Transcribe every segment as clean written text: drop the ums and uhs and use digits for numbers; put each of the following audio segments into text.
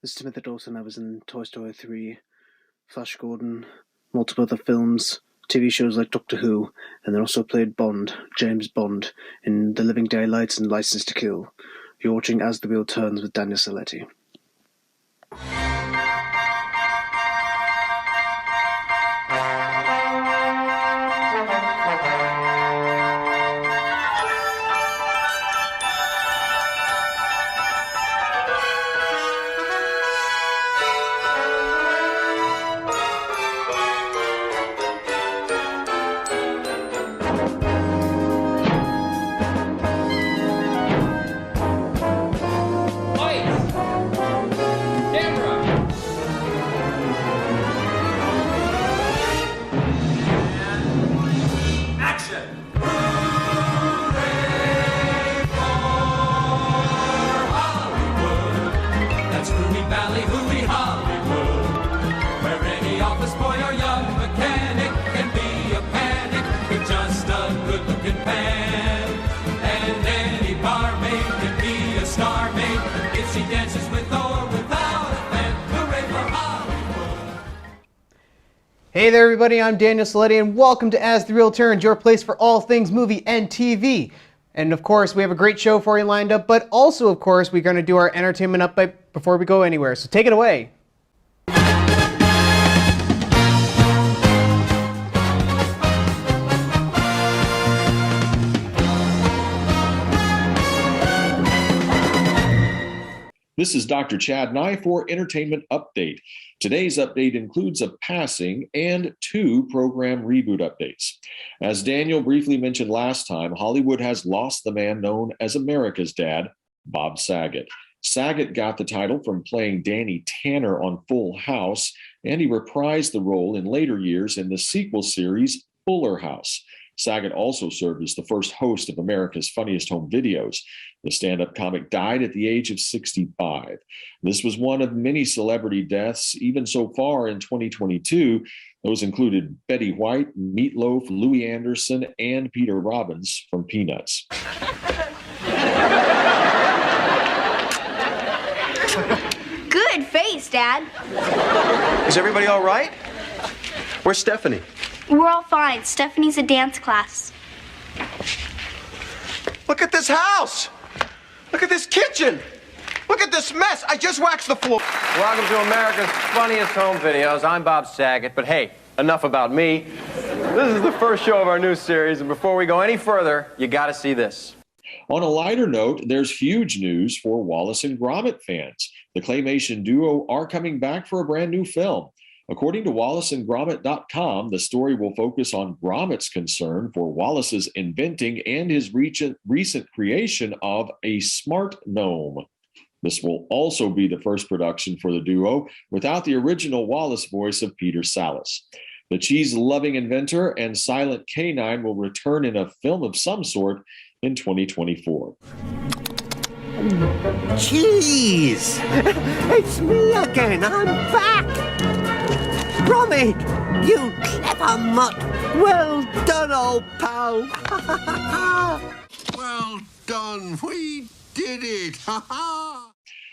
This is Timothy Dawson. I was in Toy Story 3, Flash Gordon, multiple other films, TV shows like Doctor Who, and then also played Bond, James Bond, in The Living Daylights and License to Kill. You're watching As the Wheel Turns with Daniel Saletti. Hey there everybody, I'm Daniel Saletti and welcome to As the Wheel Turns, your place for all things movie and TV. And of course, we have a great show for you lined up, but also of course, we're going to do our entertainment update before we go anywhere. So take it away. This is Dr. Chad Nye for Entertainment Update. Today's update includes a passing and 2 program reboot updates. As Daniel briefly mentioned last time, Hollywood has lost the man known as America's Dad, Bob Saget. Saget got the title from playing Danny Tanner on Full House, and he reprised the role in later years in the sequel series Fuller House. Saget also served as the first host of America's Funniest Home Videos. The stand-up comic died at the age of 65. This was one of many celebrity deaths, even so far in 2022. Those included Betty White, Meatloaf, Louis Anderson, and Peter Robbins from Peanuts. Good face, Dad. Is everybody all right? Where's Stephanie? We're all fine. Stephanie's at dance class. Look at this house! Look at this kitchen! Look at this mess! I just waxed the floor! Welcome to America's Funniest Home Videos. I'm Bob Saget, but hey, enough about me. This is the first show of our new series, and before we go any further, you gotta see this. On a lighter note, there's huge news for Wallace and Gromit fans. The claymation duo are coming back for a brand new film. According to WallaceandGromit.com, the story will focus on Gromit's concern for Wallace's inventing and his recent creation of a smart gnome. This will also be the first production for the duo without the original Wallace voice of Peter Sallis. The cheese-loving inventor and silent canine will return in a film of some sort in 2024. Cheese! It's me again, I'm back! Gromit, you clever mutt! Well done, old pal! Well done, we did it!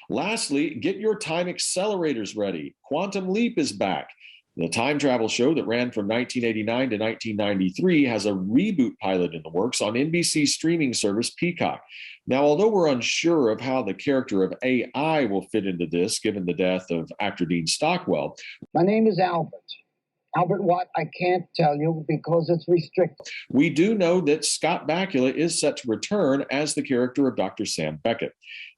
Lastly, get your time accelerators ready. Quantum Leap is back. The time travel show that ran from 1989 to 1993 has a reboot pilot in the works on NBC's streaming service Peacock. Now, although we're unsure of how the character of AI will fit into this, given the death of actor Dean Stockwell. My name is Albert. Albert what? I can't tell you because it's restricted. We do know that Scott Bakula is set to return as the character of Dr. Sam Beckett.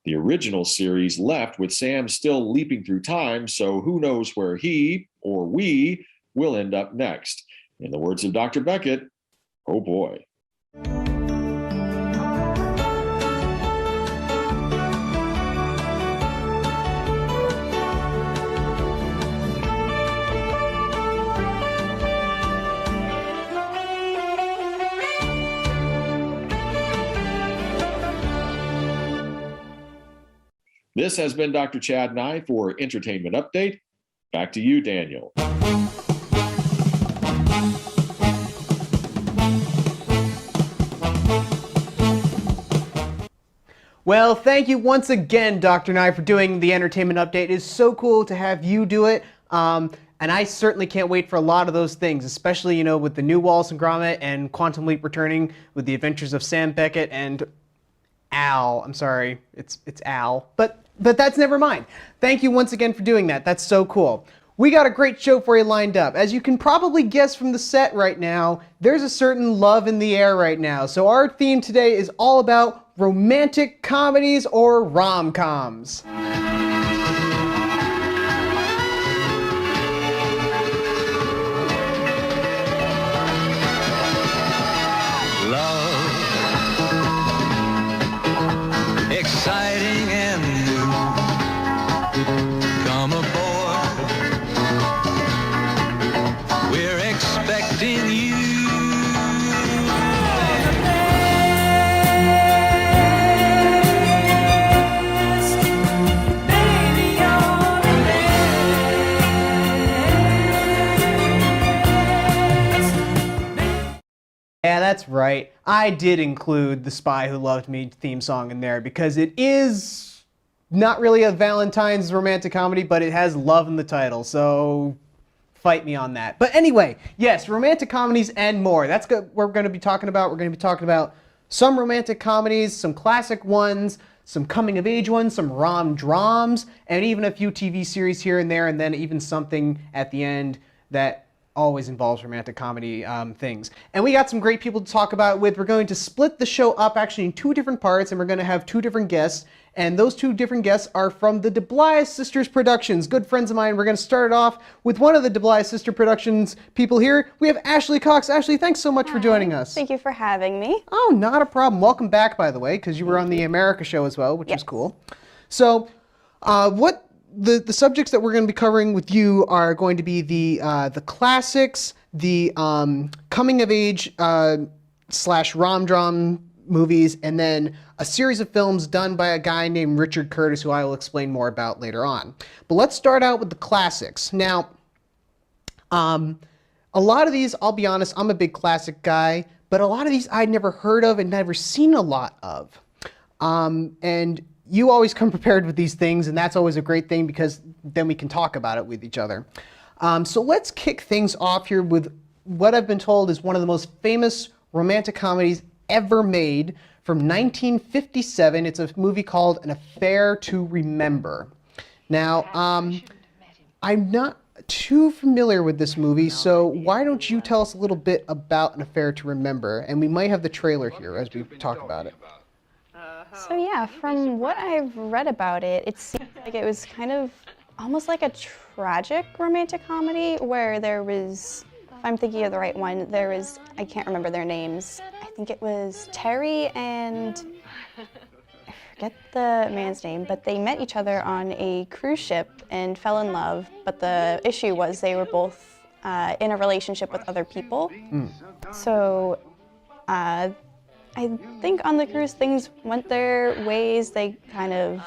The original series left with Sam still leaping through time, so who knows where he or we will end up next. In the words of Dr. Beckett, oh boy. This has been Dr. Chad Nye for Entertainment Update. Back to you, Daniel. Well, thank you once again, Dr. Nye, for doing the entertainment update. It is so cool to have you do it. And I certainly can't wait for a lot of those things, especially, you know, with the new Wallace and Gromit and Quantum Leap returning with the adventures of Sam Beckett and Al. I'm sorry, it's Al. But that's never mind. Thank you once again for doing that. That's so cool. We got a great show for you lined up. As you can probably guess from the set right now, there's a certain love in the air right now. So our theme today is all about romantic comedies or rom-coms. Exciting and new. Come aboard. We're expecting you. Yeah, that's right. I did include the Spy Who Loved Me theme song in there because it is not really a Valentine's romantic comedy, but it has love in the title, so fight me on that. But anyway, yes, romantic comedies and more. That's what we're going to be talking about. We're going to be talking about some romantic comedies, some classic ones, some coming-of-age ones, some rom-droms, and even a few TV series here and there, and then even something at the end that always involves romantic comedy things. And we got some great people to talk about it with. We're going to split the show up actually in two different parts, and we're going to have two different guests. And those two different guests are from the DeBlies Sisters Productions, good friends of mine. We're going to start it off with one of the DeBlies Sister Productions people here. We have Ashley Cox. Ashley, thanks so much for joining us. Thank you for having me. Oh, not a problem. Welcome back, by the way, because you were on the America show as well, which was cool. So, the subjects that we're going to be covering with you are going to be the classics, the coming of age / rom-dram movies, and then a series of films done by a guy named Richard Curtis, who I will explain more about later on. But let's start out with the classics. Now, a lot of these, I'll be honest, I'm a big classic guy, but a lot of these I'd never heard of and never seen a lot of. And you always come prepared with these things, and that's always a great thing because then we can talk about it with each other. So let's kick things off here with what I've been told is one of the most famous romantic comedies ever made from 1957. It's a movie called An Affair to Remember. Now, I'm not too familiar with this movie, so why don't you tell us a little bit about An Affair to Remember? And we might have the trailer here as we talk about it. So yeah, from what I've read about it, it seems like it was kind of almost like a tragic romantic comedy where there was, if I'm thinking of the right one, there was, I can't remember their names. I think it was Terry and, I forget the man's name, but they met each other on a cruise ship and fell in love, but the issue was they were both in a relationship with other people. So, I think on the cruise things went their ways. They kind of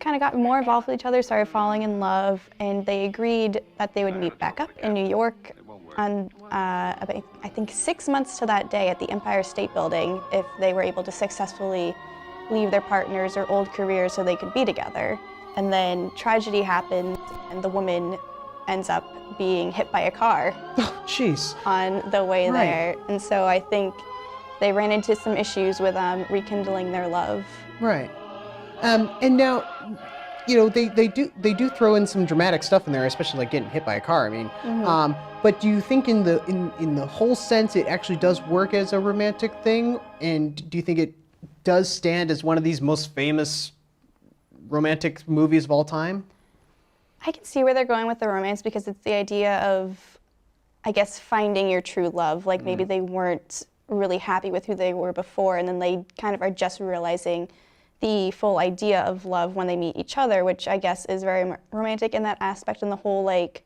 got more involved with each other, started falling in love, and they agreed that they would meet back up in New York on, I think 6 months to that day at the Empire State Building if they were able to successfully leave their partners or old careers so they could be together. And then tragedy happened, and the woman ends up being hit by a car on the way there. And so I think they ran into some issues with rekindling their love. Right. And now, you know, they do throw in some dramatic stuff in there, especially like getting hit by a car. I mean, but do you think in the whole sense it actually does work as a romantic thing? And do you think it does stand as one of these most famous romantic movies of all time? I can see where they're going with the romance because it's the idea of, I guess, finding your true love. Like maybe they weren't really happy with who they were before, and then they kind of are just realizing the full idea of love when they meet each other, which I guess is very romantic in that aspect, and the whole like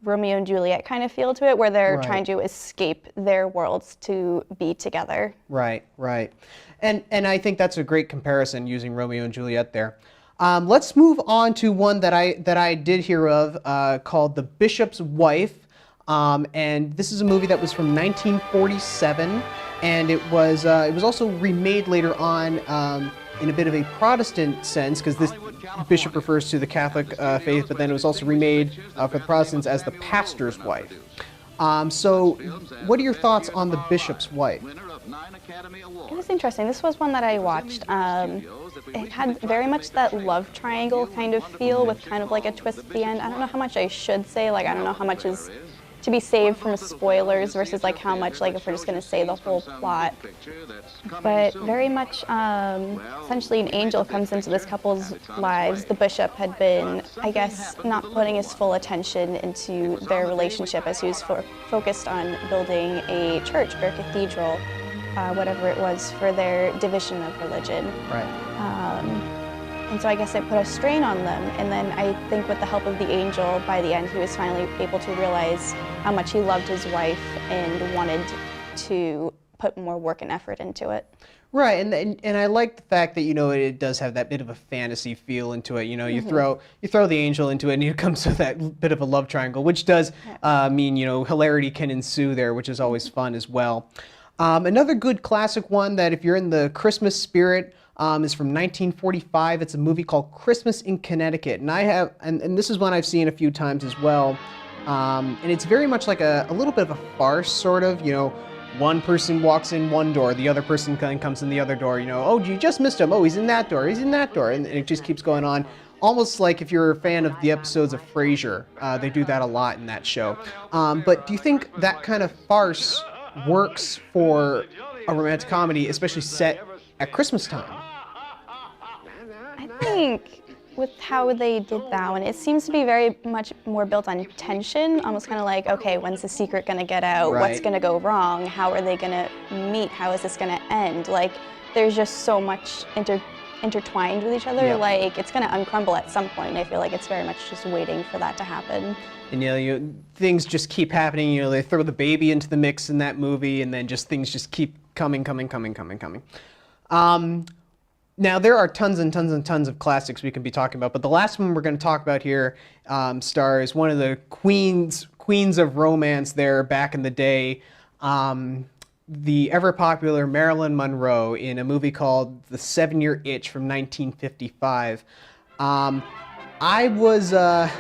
Romeo and Juliet kind of feel to it, where they're trying to escape their worlds to be together. Right. And I think that's a great comparison using Romeo and Juliet there. Let's move on to one that I did hear of called The Bishop's Wife. And this is a movie that was from 1947. and it was also remade later on in a bit of a Protestant sense, because this bishop refers to the Catholic faith, but then it was also remade for the Protestants as the pastor's wife. So what are your thoughts on the bishop's wife? It was interesting. This was one that I watched. It had very much that love triangle kind of feel with kind of like a twist at the end. I don't know how much I should say. Like, I don't know how much is to be saved from spoilers versus like how much, like, if we're just going to say the whole plot. But very much, essentially an angel comes into this couple's lives. The bishop had been, I guess, not putting his full attention into their relationship as he was focused on building a church or a cathedral, whatever it was, for their division of religion. Right. And so I guess it put a strain on them. And then I think with the help of the angel, by the end, he was finally able to realize how much he loved his wife and wanted to put more work and effort into it. Right, and I like the fact that, you know, it does have that bit of a fantasy feel into it. You know, you throw the angel into it, and it comes with that bit of a love triangle, which does mean, you know, hilarity can ensue there, which is always fun as well. Another good classic one that, if you're in the Christmas spirit, is from 1945. It's a movie called Christmas in Connecticut, and and this is one I've seen a few times as well. And it's very much like a little bit of a farce, sort of. You know, one person walks in one door, the other person comes in the other door. You know, oh, you just missed him. Oh, he's in that door. He's in that door, and it just keeps going on. Almost like if you're a fan of the episodes of Frasier, they do that a lot in that show. But do you think that kind of farce works for a romantic comedy, especially set at Christmas time? I think with how they did that one, it seems to be very much more built on tension, almost kind of like, okay, when's the secret going to get out? Right. What's going to go wrong? How are they going to meet? How is this going to end? Like, there's just so much intertwined with each other. Yeah. Like, it's going to uncrumble at some point. I feel like it's very much just waiting for that to happen. And, you know, things just keep happening. You know, they throw the baby into the mix in that movie, and then things just keep coming. Now, there are tons and tons and tons of classics we can be talking about, but the last one we're going to talk about here stars one of the queens of romance there back in the day, the ever-popular Marilyn Monroe, in a movie called The 7-Year Itch from 1955. I was a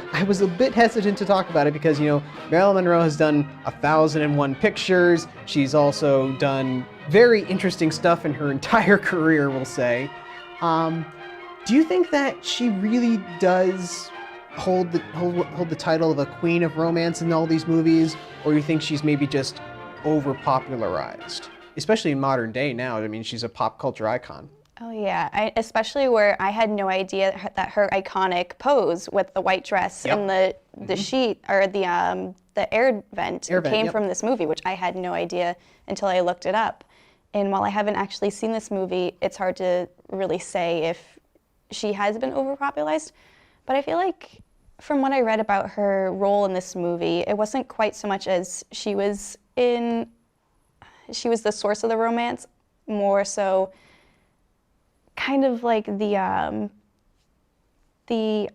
bit hesitant to talk about it because, you know, Marilyn Monroe has done 1,001 pictures. She's also done very interesting stuff in her entire career, we'll say. Do you think that she really does hold the title of a queen of romance in all these movies, or you think she's maybe just over-popularized? Especially in modern day now. I mean, she's a pop culture icon. Oh yeah, especially where I had no idea that her iconic pose with the white dress and the sheet, or the air vent came from this movie, which I had no idea until I looked it up. And while I haven't actually seen this movie, it's hard to really say if she has been overpopularized. But I feel like from what I read about her role in this movie, it wasn't quite so much as she was the source of the romance, more so kind of like the I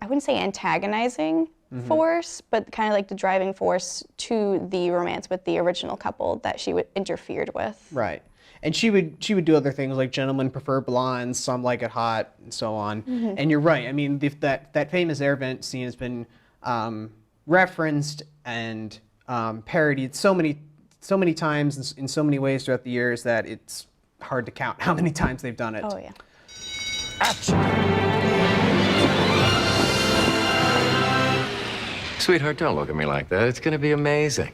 wouldn't say antagonizing force, but kind of like the driving force to the romance with the original couple that she interfered with. Right. And she would do other things like Gentlemen Prefer Blondes, Some Like It Hot, and so on. And you're right. I mean, that famous air vent scene has been referenced and parodied so many times in so many ways throughout the years that it's hard to count how many times they've done it. Oh yeah. Sweetheart, don't look at me like that. It's gonna be amazing.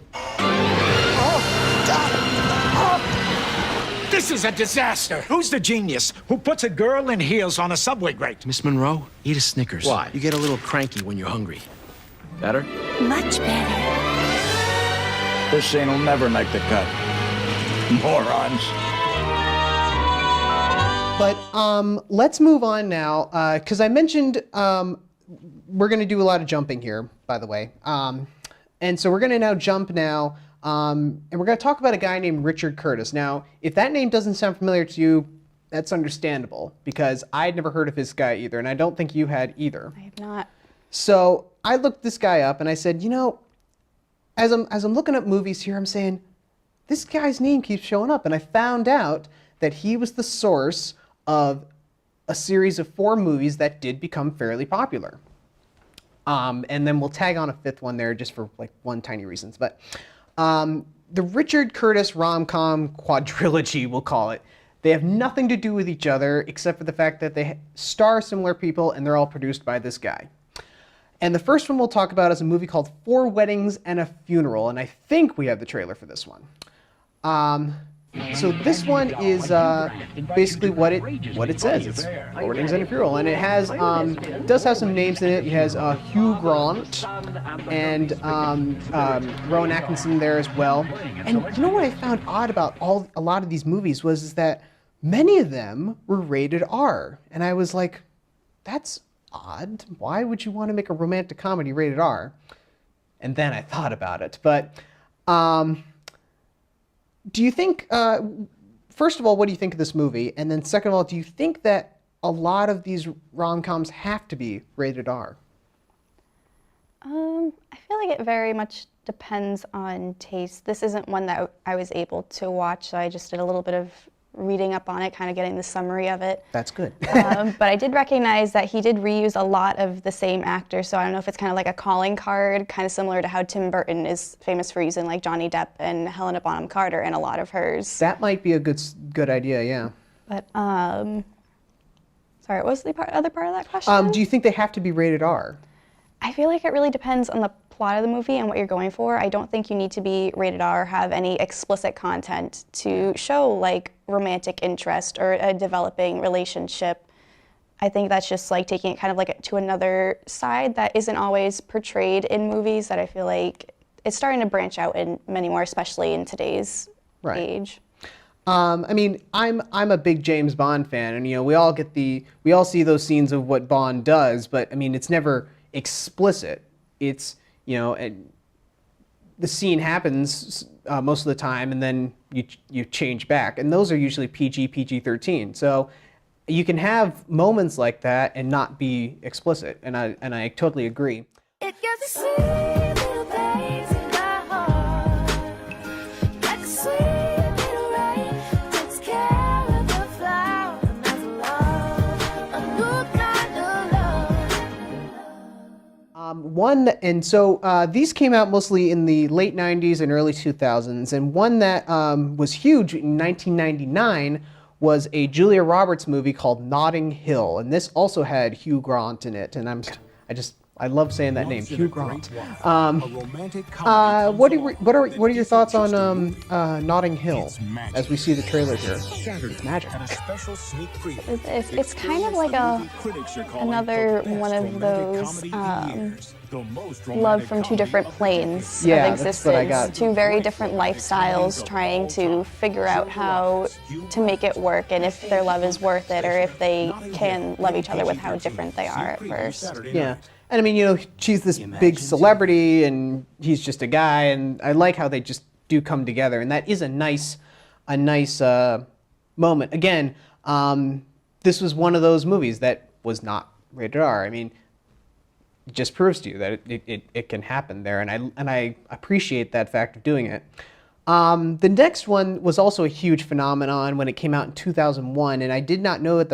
This is a disaster. Who's the genius who puts a girl in heels on a subway grate? Miss Monroe, eat a Snickers. Why? You get a little cranky when you're hungry. Better? Much better. This scene will never make the cut. Morons. But let's move on now, because I mentioned we're going to do a lot of jumping here, by the way. And so we're going to now jump now. And we're going to talk about a guy named Richard Curtis. Now, if that name doesn't sound familiar to you, that's understandable, because I'd never heard of this guy either, and I don't think you had either. I have not. So I looked this guy up, and I said, you know, as I'm looking up movies here, I'm saying, this guy's name keeps showing up. And I found out that he was the source of a series of 4 movies that did become fairly popular. And then we'll tag on a 5th one there just for like one tiny reasons. But the Richard Curtis rom-com quadrilogy, we'll call it, they have nothing to do with each other except for the fact that they star similar people and they're all produced by this guy. And the first one we'll talk about is a movie called 4 Weddings and a Funeral, and I think we have the trailer for this one. So this one is basically what it says. It's 4 Weddings and a Funeral, and it has it does have some names in it. It has Hugh Grant and Rowan Atkinson there as well. And you know what I found odd about a lot of these movies was that many of them were rated R, and I was like, that's odd. Why would you want to make a romantic comedy rated R? And then I thought about it. But do you think, first of all, what do you think of this movie? And then second of all, do you think that a lot of these rom-coms have to be rated R? I feel like it very much depends on taste. This isn't one that I was able to watch, so I just did a little bit of reading up on it, kind of getting the summary of it. That's good. But I did recognize that he did reuse a lot of the same actors, so I don't know if it's kind of like a calling card, kind of similar to how Tim Burton is famous for using like Johnny Depp and Helena Bonham Carter in a lot of hers. That might be a good idea, yeah. But, sorry, what was the other part of that question? Do you think they have to be rated R? I feel like it really depends on the plot of the movie and what you're going for. I don't think you need to be rated R or have any explicit content to show like romantic interest or a developing relationship. I think that's just like taking it kind of like to another side that isn't always portrayed in movies, that I feel like it's starting to branch out in many more, especially in today's age. I mean, I'm a big James Bond fan, and you know, we all see those scenes of what Bond does, but I mean, it's never explicit. It's, you know, the scene happens most of the time, and then you change back, and those are usually PG-13. So you can have moments like that and not be explicit, and I totally agree. If you're the sweet little place in my heart, like a sweet little rain takes care of the flower, and that's love, a new kind of love. These came out mostly in the late 90s and early 2000s, and one that was huge in 1999 was a Julia Roberts movie called Notting Hill, and this also had Hugh Grant in it, and I love saying that name, Hugh Grant. What are your thoughts on Notting Hill as we see the trailer here? It's magic. It's kind of like another one of those love from two different planes of existence. That's what I got. Two very different lifestyles trying to figure out how to make it work, and if their love is worth it, or if they can love each other with how different they are at first. Yeah. And I mean, you know, she's this big celebrity and he's just a guy, and I like how they just do come together, and that is a nice moment. Again, this was one of those movies that was not rated R. I mean, it just proves to you that it can happen there, and I appreciate that fact of doing it. The next one was also a huge phenomenon when it came out in 2001, and I did not know at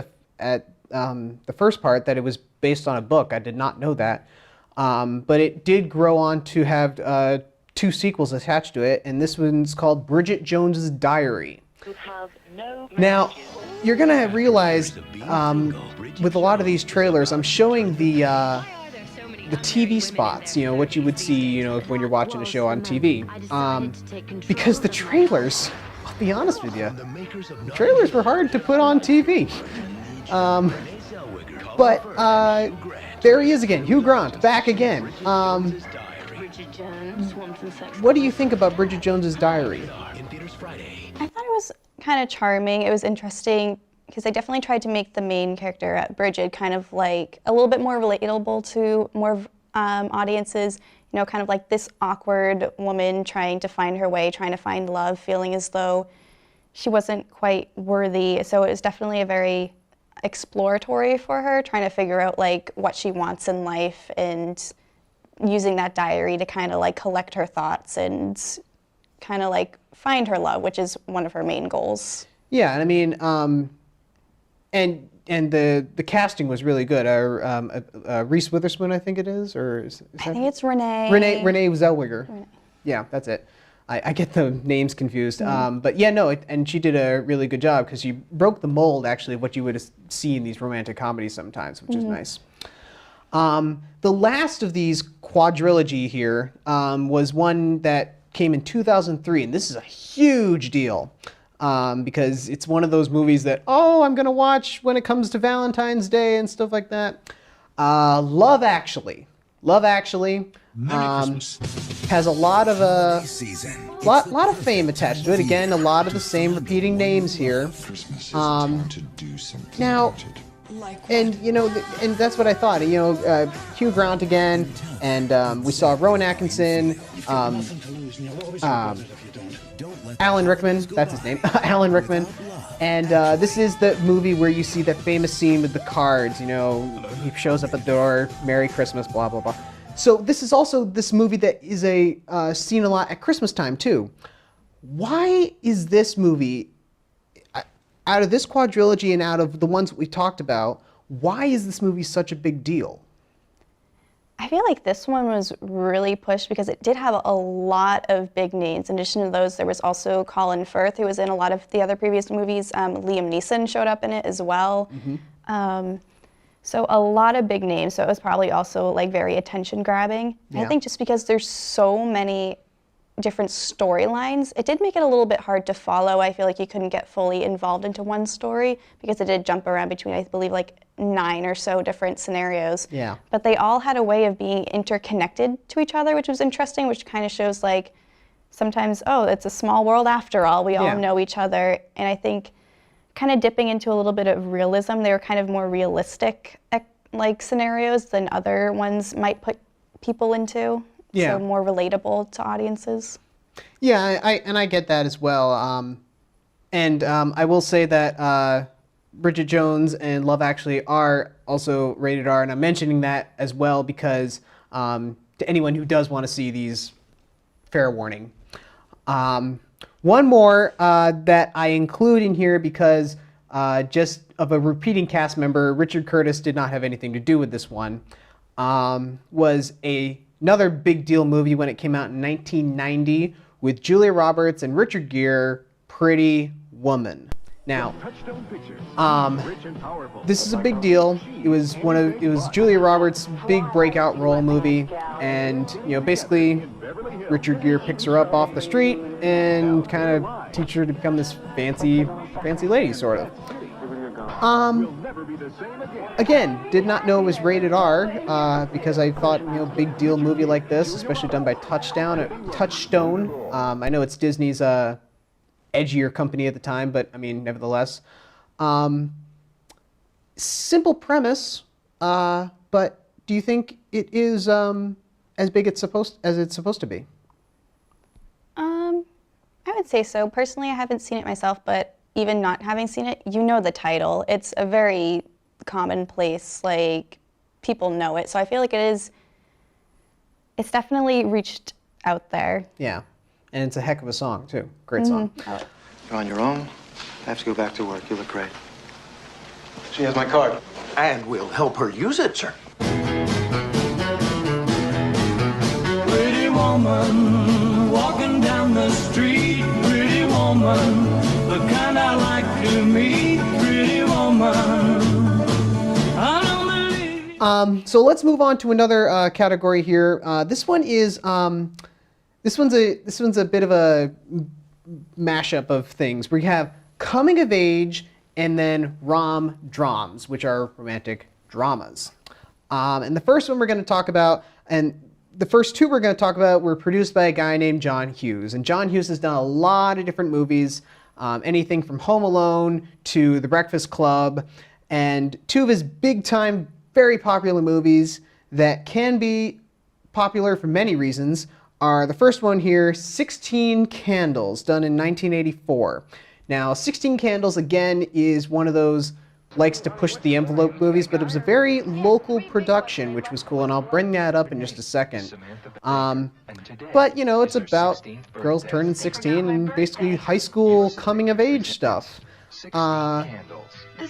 the first part that it was based on a book. I did not know that. But it did grow on to have 2 sequels attached to it, and this one's called Bridget Jones's Diary. Now, you're going to realize with a lot of these trailers, I'm showing the TV spots, you know, what you would see, you know, when you're watching a show on TV. Because the trailers, I'll be honest with you, the trailers were hard to put on TV. But there he is again, Hugh Grant, back again. What do you think about Bridget Jones's Diary? I thought it was kind of charming. It was interesting because they definitely tried to make the main character, Bridget, kind of like a little bit more relatable to more audiences. You know, kind of like this awkward woman trying to find her way, trying to find love, feeling as though she wasn't quite worthy. So it was definitely a very exploratory for her, trying to figure out like what she wants in life and using that diary to kind of like collect her thoughts and kind of like find her love, which is one of her main goals. Yeah, and I mean, and the casting was really good. Reese Witherspoon, I think it is, or is I think it's Renee. Renee Zellweger. Yeah, that's it. I get the names confused. But yeah, no, and she did a really good job because she broke the mold, actually, of what you would see in these romantic comedies sometimes, which is nice. The last of these quadrilogy here was one that came in 2003, and this is a huge deal because it's one of those movies that, I'm going to watch when it comes to Valentine's Day and stuff like that. Love Actually. Love Actually has a lot of lot of fame attached to it. Again, a lot of the same repeating names here. Now, and and that's what I thought. Hugh Grant again, and we saw Rowan Atkinson, Alan Rickman. That's his name, Alan Rickman. And this is the movie where you see that famous scene with the cards. He shows up at the door, Merry Christmas, blah blah blah. So this is also this movie that is seen a lot at Christmas time too. Why is this movie, out of this quadrilogy and out of the ones that we talked about, why is this movie such a big deal? I feel like this one was really pushed because it did have a lot of big names. In addition to those, there was also Colin Firth, who was in a lot of the other previous movies. Liam Neeson showed up in it as well. So a lot of big names. So it was probably also like very attention grabbing. Yeah. I think just because there's so many different storylines, it did make it a little bit hard to follow. I feel like you couldn't get fully involved into one story because it did jump around between, I believe, like 9 or so different scenarios. Yeah. But they all had a way of being interconnected to each other, which was interesting, which kind of shows like sometimes, it's a small world after all. We all know each other. And I think kind of dipping into a little bit of realism, they were kind of more realistic like scenarios than other ones might put people into. Yeah. So more relatable to audiences. Yeah, I get that as well. I will say that Bridget Jones and Love Actually are also rated R, and I'm mentioning that as well because to anyone who does want to see these, fair warning. One more that I include in here because just of a repeating cast member, Richard Curtis did not have anything to do with this one, was another big deal movie when it came out in 1990 with Julia Roberts and Richard Gere, Pretty Woman. Now, this is a big deal. It was Julia Roberts' big breakout role movie, and basically Richard Gere picks her up off the street and kind of teaches her to become this fancy lady, sort of. Again, did not know it was rated R because I thought, big deal movie like this, especially done by Touchstone. I know it's Disney's edgier company at the time, but I mean, nevertheless. Simple premise, but do you think it is as big as it's supposed to be? I would say so. Personally, I haven't seen it myself, but even not having seen it, the title. It's a very commonplace, like, people know it. So I feel like it's definitely reached out there. Yeah, and it's a heck of a song, too. Great song. You're on your own. I have to go back to work. You look great. She has my card. And we'll help her use it, sir. Pretty woman, walking down the street. Pretty woman, the kind I like to meet. Pretty woman. So let's move on to another category here. This one's a bit of a mashup of things. We have coming of age and then rom-droms, which are romantic dramas. And the first one we're going to talk about, and the first two we're going to talk about, were produced by a guy named John Hughes. And John Hughes has done a lot of different movies, anything from Home Alone to The Breakfast Club, and two of his big-time, very popular movies that can be popular for many reasons are the first one here, 16 Candles, done in 1984. Now, 16 Candles, again, is one of those likes to push the envelope movies, but it was a very local production, which was cool, and I'll bring that up in just a second. But, you know, it's about girls turning 16 and basically high school coming-of-age stuff.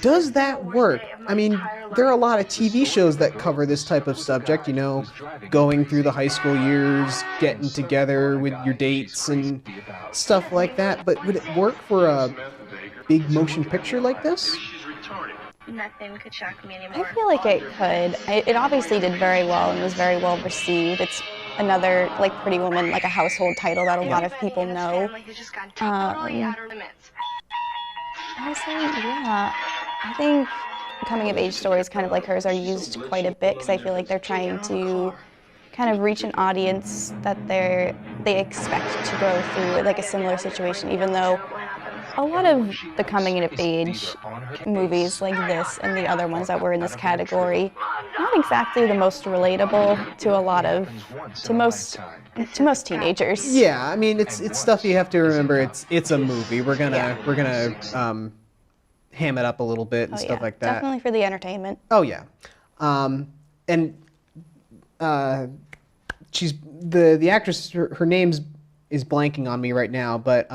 Does that work? I mean, there are a lot of TV shows that cover this type of subject, you know, going through the high school years, getting together with your dates and stuff like that, but would it work for a big motion picture like this? Nothing could shock me anymore. I feel like it could. It obviously did very well and was very well received. It's another, like, Pretty Woman, like a household title that a lot of people know. Honestly, yeah. I think coming-of-age stories kind of like hers are used quite a bit because I feel like they're trying to kind of reach an audience that they expect to go through like a similar situation, even though a lot of the coming-of-age movies like this and the other ones that were in this category, not exactly the most relatable to most teenagers. Yeah, I mean, it's stuff you have to remember. It's a movie. We're gonna ham it up a little bit and stuff like that. Definitely for the entertainment. Oh yeah, and she's the actress. Her name's is blanking on me right now, but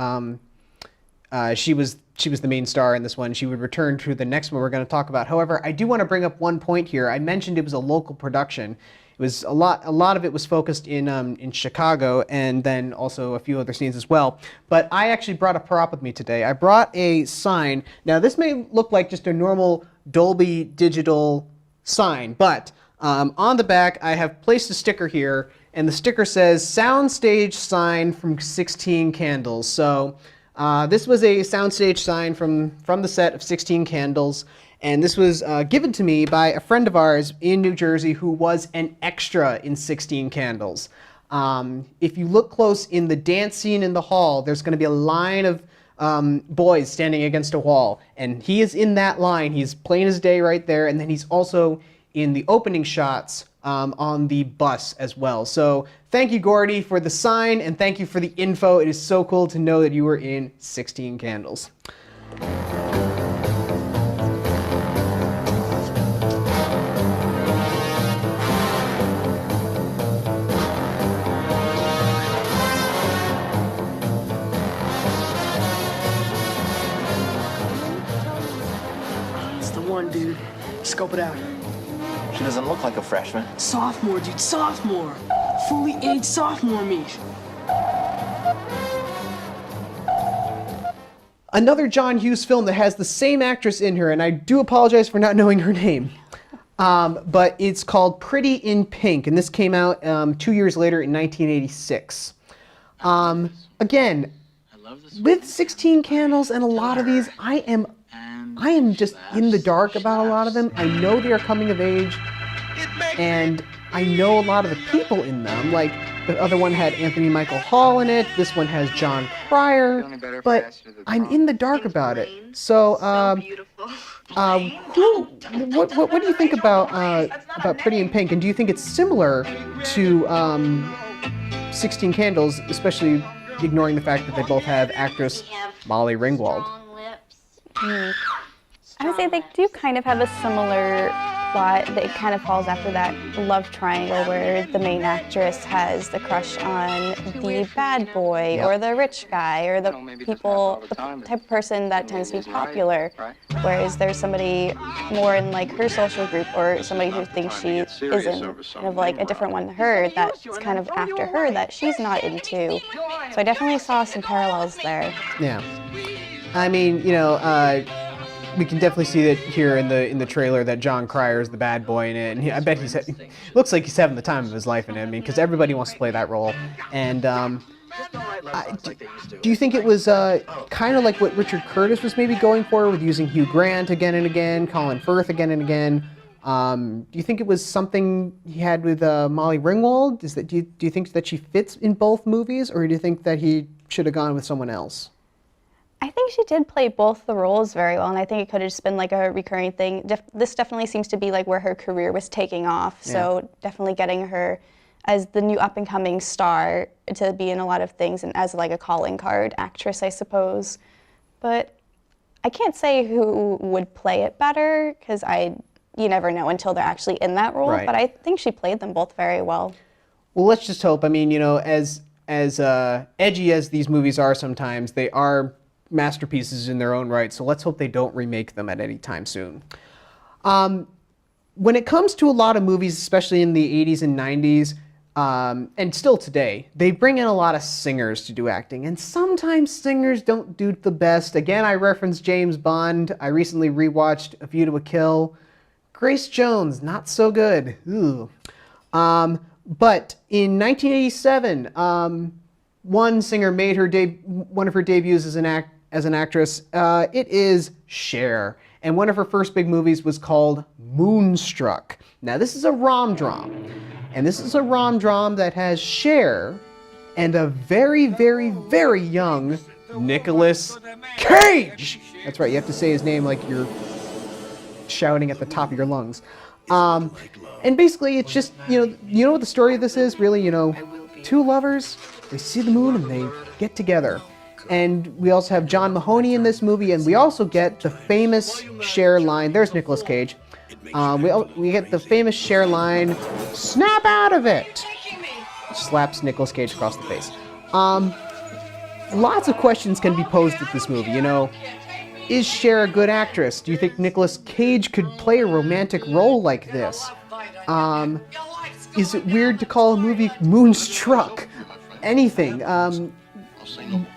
she was the main star in this one. She would return to the next one we're going to talk about. However, I do want to bring up one point here. I mentioned it was a local production. It was a lot of it was focused in Chicago, and then also a few other scenes as well. But I actually brought a prop with me today. I brought a sign. Now this may look like just a normal Dolby Digital sign, but on the back I have placed a sticker here, and the sticker says "Soundstage sign from 16 Candles." So this was a soundstage sign from the set of 16 Candles. And this was given to me by a friend of ours in New Jersey who was an extra in 16 Candles. If you look close in the dance scene in the hall, there's going to be a line of boys standing against a wall. And he is in that line. He's plain as day right there. And then he's also in the opening shots on the bus as well. So thank you, Gordy, for the sign, and thank you for the info. It is so cool to know that you were in 16 Candles. Dude, scope it out. She doesn't look like a freshman. Sophomore, dude, sophomore. Fully aged sophomore meat. Another John Hughes film that has the same actress in her, and I do apologize for not knowing her name. But it's called Pretty in Pink, and this came out 2 years later in 1986. Again, with 16 Candles and a lot of these, I am just in the dark about a lot of them. I know they are coming of age, and I know a lot of the people in them. Like, the other one had Anthony Michael Hall in it, this one has John Cryer, but I'm in the dark about it. So, what do you think about Pretty in Pink, and do you think it's similar to 16 Candles, especially ignoring the fact that they both have actress Molly Ringwald? I would say they do kind of have a similar plot. It kind of falls after that love triangle where the main actress has the crush on the bad boy or the rich guy or the type of person that tends to be popular. Whereas there's somebody more in like her social group or somebody who thinks she isn't, kind of like a different one to her that's kind of after her that she's not into. So I definitely saw some parallels there. Yeah. I mean, you know, we can definitely see that here in the trailer that John Cryer is the bad boy in it, and I bet looks like he's having the time of his life in it. I mean, because everybody wants to play that role. And do you think it was kind of like what Richard Curtis was maybe going for with using Hugh Grant again and again, Colin Firth again and again? Do you think it was something he had with Molly Ringwald? Do you think that she fits in both movies, or do you think that he should have gone with someone else? I think she did play both the roles very well, and I think it could have just been like a recurring thing. This definitely seems to be like where her career was taking off, so definitely getting her as the new up-and-coming star to be in a lot of things and as like a calling card actress, I suppose. But I can't say who would play it better because you never know until they're actually in that role. Right. But I think she played them both very well. Well, let's just hope. I mean, you know, as edgy as these movies are sometimes, they are masterpieces in their own right. So let's hope they don't remake them at any time soon. When it comes to a lot of movies, especially in the 80s and 90s, and still today, they bring in a lot of singers to do acting, and sometimes singers don't do the best. Again, I referenced James Bond. I recently rewatched A View to a Kill. Grace Jones, not so good. Ooh. But in 1987, one singer made one of her debuts as an actress. It is Cher, and one of her first big movies was called Moonstruck. Now, this is a rom-dram. And this is a rom-dram that has Cher and a very, very, very young Nicolas Cage. That's right, you have to say his name like you're shouting at the top of your lungs. And basically, it's just, you know what the story of this is? Really, you know, two lovers, they see the moon and they get together. And we also have John Mahoney in this movie, and we also get the famous Cher line. There's Nicolas Cage. We get the famous Cher line, "Snap out of it!" Slaps Nicolas Cage across the face. Lots of questions can be posed at this movie. You know, is Cher a good actress? Do you think Nicolas Cage could play a romantic role like this? Is it weird to call a movie Moonstruck? Anything.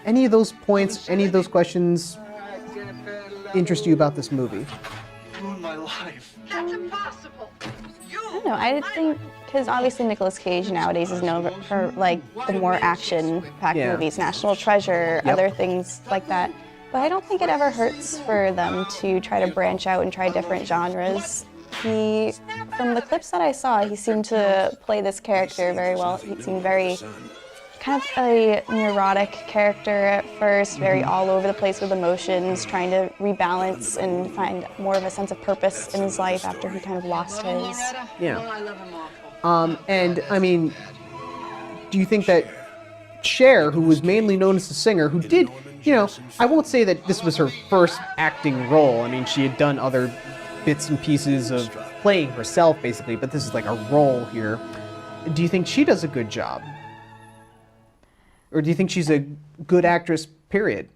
Any of those points, any of those questions interest you about this movie? Ruin my life. That's impossible. I don't know. I think because obviously Nicolas Cage nowadays is known for like the more action-packed movies, National Treasure, other things like that. But I don't think it ever hurts for them to try to branch out and try different genres. From the clips that I saw, he seemed to play this character very well. He seemed very kind of a neurotic character at first, very all over the place with emotions, trying to rebalance and find more of a sense of purpose in his life after he kind of lost his. Yeah. And I mean, do you think that Cher, who was mainly known as a singer, who did, you know, I won't say that this was her first acting role. I mean, she had done other bits and pieces of playing herself, basically, but this is like a role here. Do you think she does a good job? Or do you think she's a good actress, period?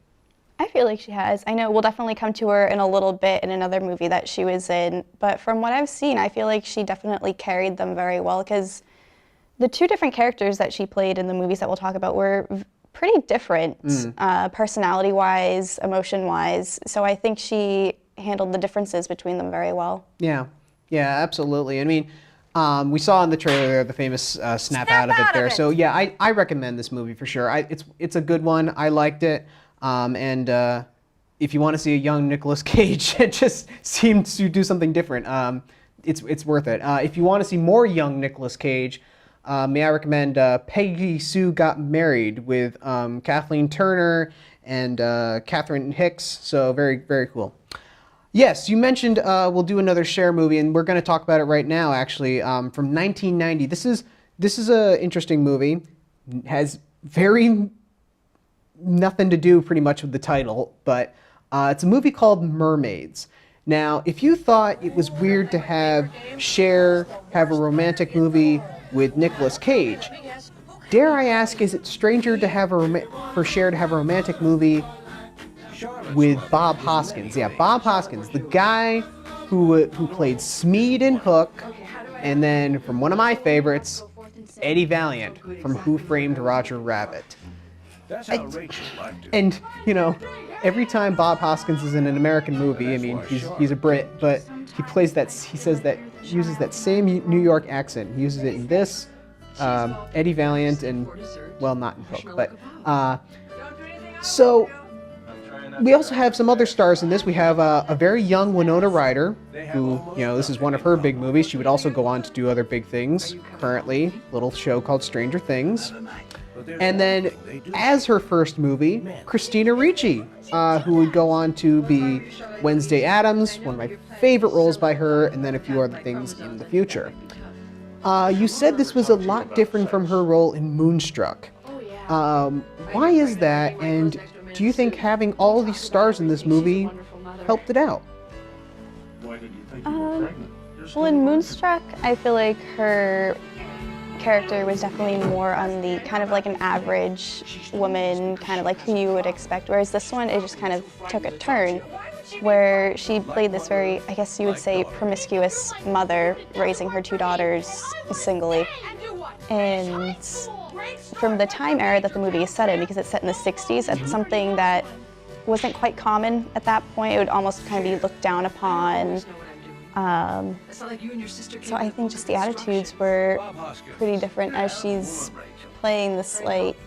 I feel like she has. I know we'll definitely come to her in a little bit in another movie that she was in, but from what I've seen, I feel like she definitely carried them very well, because the two different characters that she played in the movies that we'll talk about were pretty different, personality-wise, emotion-wise, so I think she handled the differences between them very well. Yeah, absolutely. I mean, we saw in the trailer there the famous snap out of it there. So yeah, I recommend this movie for sure. It's a good one. I liked it. And if you want to see a young Nicolas Cage, it just seemed to do something different. It's worth it. If you want to see more young Nicolas Cage, may I recommend Peggy Sue Got Married with Kathleen Turner and Catherine Hicks. So very, very cool. Yes, you mentioned we'll do another Cher movie, and we're going to talk about it right now, actually, from 1990. This is an interesting movie. It has very nothing to do pretty much with the title, but it's a movie called Mermaids. Now, if you thought it was weird to have Cher have a romantic movie with Nicolas Cage, dare I ask, is it stranger to have for Cher to have a romantic movie with Bob Hoskins? Yeah, Bob Hoskins, the guy who played Smead in Hook, and then from one of my favorites, Eddie Valiant from Who Framed Roger Rabbit. That's how Rachel liked it. And, you know, every time Bob Hoskins is in an American movie, I mean, he's a Brit, but he uses that same New York accent. He uses it in this, Eddie Valiant, and, well, not in Hook, but, so, we also have some other stars in this. We have a very young Winona Ryder, who, you know, this is one of her big movies. She would also go on to do other big things currently, a little show called Stranger Things. And then, as her first movie, Christina Ricci, who would go on to be Wednesday Addams, one of my favorite roles by her, and then a few other things in the future. You said this was a lot different from her role in Moonstruck. Why is that, and do you think having all these stars in this movie helped it out? Well, in Moonstruck, I feel like her character was definitely more on the kind of like an average woman, kind of like who you would expect, whereas this one, it just kind of took a turn where she played this very, I guess you would say, promiscuous mother raising her 2 daughters singly. And from the time era that the movie is set in, because it's set in the 60s, it's something that wasn't quite common at that point. It would almost kind of be looked down upon. So I think just the attitudes were pretty different as she's playing this, like,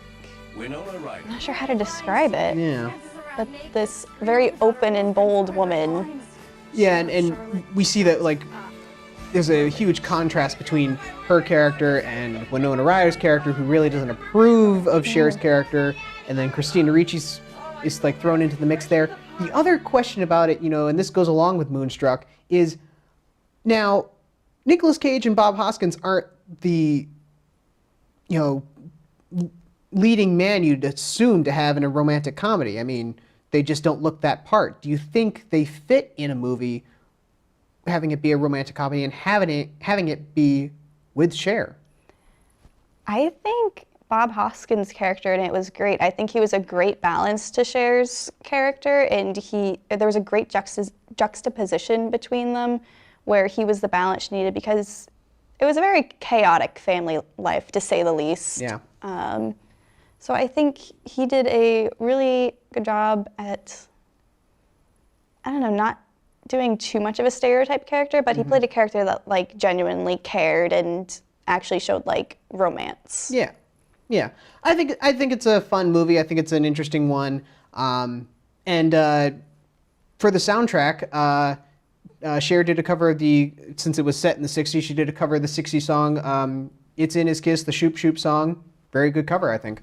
I'm not sure how to describe it. Yeah. But this very open and bold woman. Yeah, and we see that, like, there's a huge contrast between her character and Winona Ryder's character, who really doesn't approve of Cher's character, and then Christina Ricci's is like thrown into the mix there. The other question about it, you know, and this goes along with Moonstruck, is now Nicolas Cage and Bob Hoskins aren't the, you know, leading man you'd assume to have in a romantic comedy. I mean, they just don't look that part. Do you think they fit in a movie, having it be a romantic comedy and having it be with Cher? I think Bob Hoskins' character in it was great. I think he was a great balance to Cher's character, and there was a great juxtaposition between them where he was the balance she needed, because it was a very chaotic family life, to say the least. Yeah. So I think he did a really good job at, I don't know, not doing too much of a stereotype character, but he played a character that, like, genuinely cared and actually showed, like, romance. Yeah. Yeah, I think it's a fun movie. I think it's an interesting one. And for the soundtrack, Cher did a cover of since it was set in the 60s, she did a cover of the 60s song, It's In His Kiss, the Shoop Shoop song. Very good cover, I think.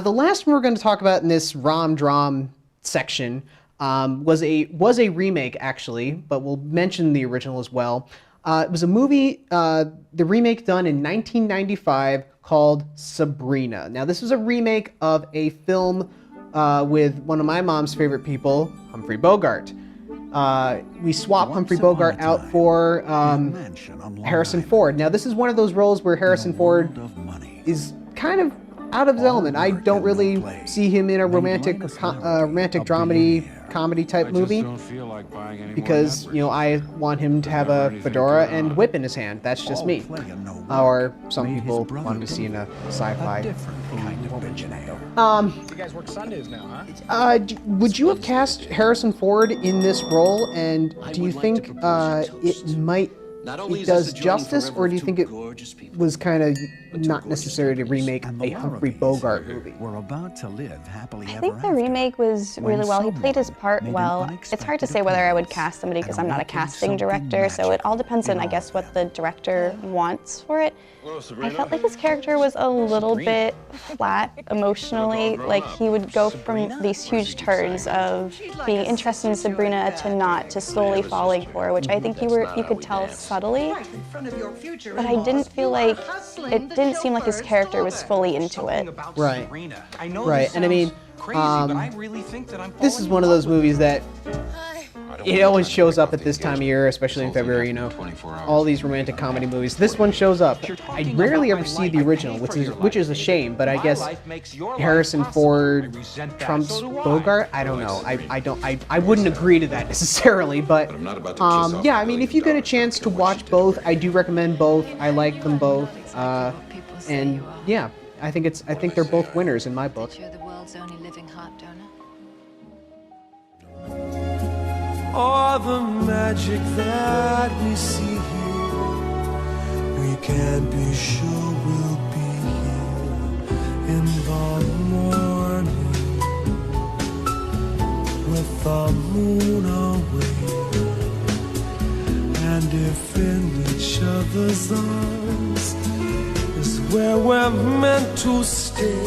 The last one we're going to talk about in this rom-dram section was a remake, actually, but we'll mention the original as well. It was a movie, the remake done in 1995 called Sabrina. Now, this was a remake of a film with one of my mom's favorite people, Humphrey Bogart. We swapped Humphrey Bogart out for Harrison Ford. Now, this is one of those roles where Harrison Ford is kind of out of his element. I don't really see him in a romantic dramedy comedy type movie, because, you know, I want him to have a fedora and whip in his hand. That's just me. Or some people want him to see in a sci-fi. You guys work Sundays now, huh? Would you have cast Harrison Ford in this role, and do you think it does justice, or do you think it was kind of not necessary to remake a Humphrey Bogart movie? I think the remake was really well. He played his part well. It's hard to say whether I would cast somebody, because I'm not a casting director, so it all depends on, I guess, what the director wants for it. I felt like his character was a little bit flat emotionally. Like, he would go from these huge turns of being interested in Sabrina to not, to slowly falling for her, which I think you could tell subtly. But I didn't feel like, it didn't seem like his character was fully into it. Right. Right. And I mean, this is one of those movies that it always shows up at this time of year, especially in February, you know, all these romantic comedy movies. This one shows up. I rarely ever see the original, which is a shame, but I guess Harrison Ford trumps Bogart. I don't know. I wouldn't agree to that necessarily, but yeah, I mean, if you get a chance to watch both, I do recommend both. I like them both. And yeah, I think they're both winners in my book. You're the world's only living heart donor. or the magic that we see here. We can't be sure we'll be here in the morning with the moon away. And if in each other's arms is where we're meant to stay,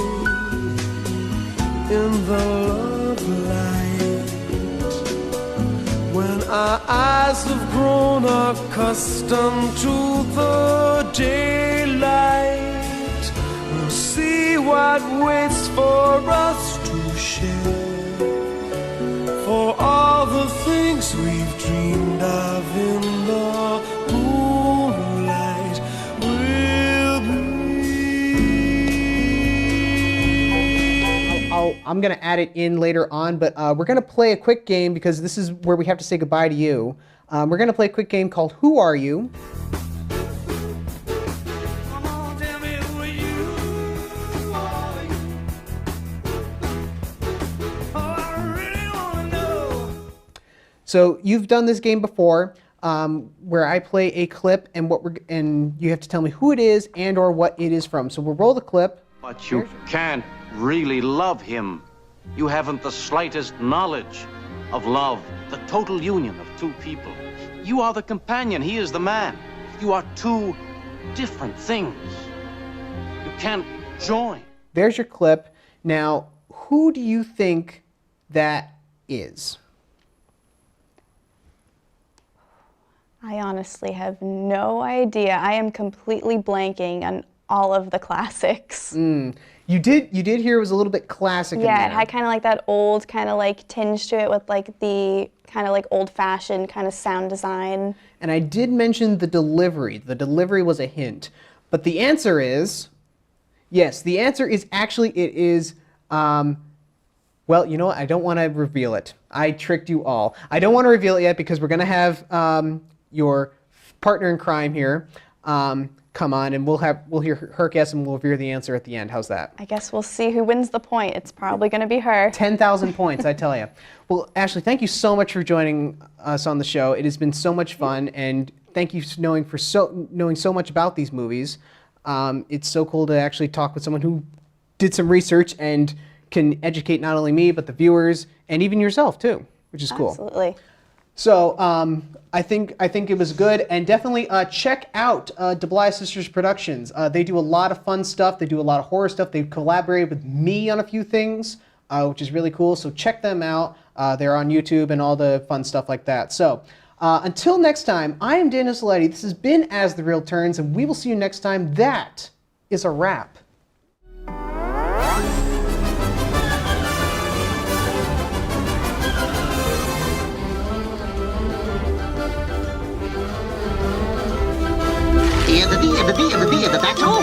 in the love light, when our eyes have grown accustomed to the daylight, we'll see what waits for us to share, for all the things we've dreamed of in the moonlight will be. I'm going to add it in later on, but we're going to play a quick game because this is where we have to say goodbye to you. We're going to play a quick game called Who Are You? So you've done this game before, where I play a clip and you have to tell me who it is and or what it is from. So we'll roll the clip. But you can't really love him. You haven't the slightest knowledge of love, the total union of two people. You are the companion, he is the man. You are two different things. You can't join. There's your clip. Now, who do you think that is? I honestly have no idea. I am completely blanking on all of the classics. You did hear it was a little bit classic in Yeah, there. it had kind of like that old kind of like tinge to it with like the kind of like old-fashioned kind of sound design. And I did mention the delivery. The delivery was a hint. But the answer is, yes, the answer is actually it is, well, you know what? I don't want to reveal it. I tricked you all. I don't want to reveal it yet because we're going to have your partner in crime here come on, and we'll hear her guess and we'll reveal the answer at the end. How's that? I guess we'll see who wins the point. It's probably going to be her. 10,000 points, I tell you. Well, Ashley, thank you so much for joining us on the show. It has been so much fun, and thank you for knowing so much about these movies. It's so cool to actually talk with someone who did some research and can educate not only me but the viewers and even yourself too, which is cool. Absolutely. So I think it was good, and definitely check out DeBly Sisters Productions. They do a lot of fun stuff. They do a lot of horror stuff. They collaborated with me on a few things, which is really cool. So check them out. They're on YouTube and all the fun stuff like that. So until next time, I am Daniel Saletti. This has been As the Real Turns, and we will see you next time. That is a wrap. The back door.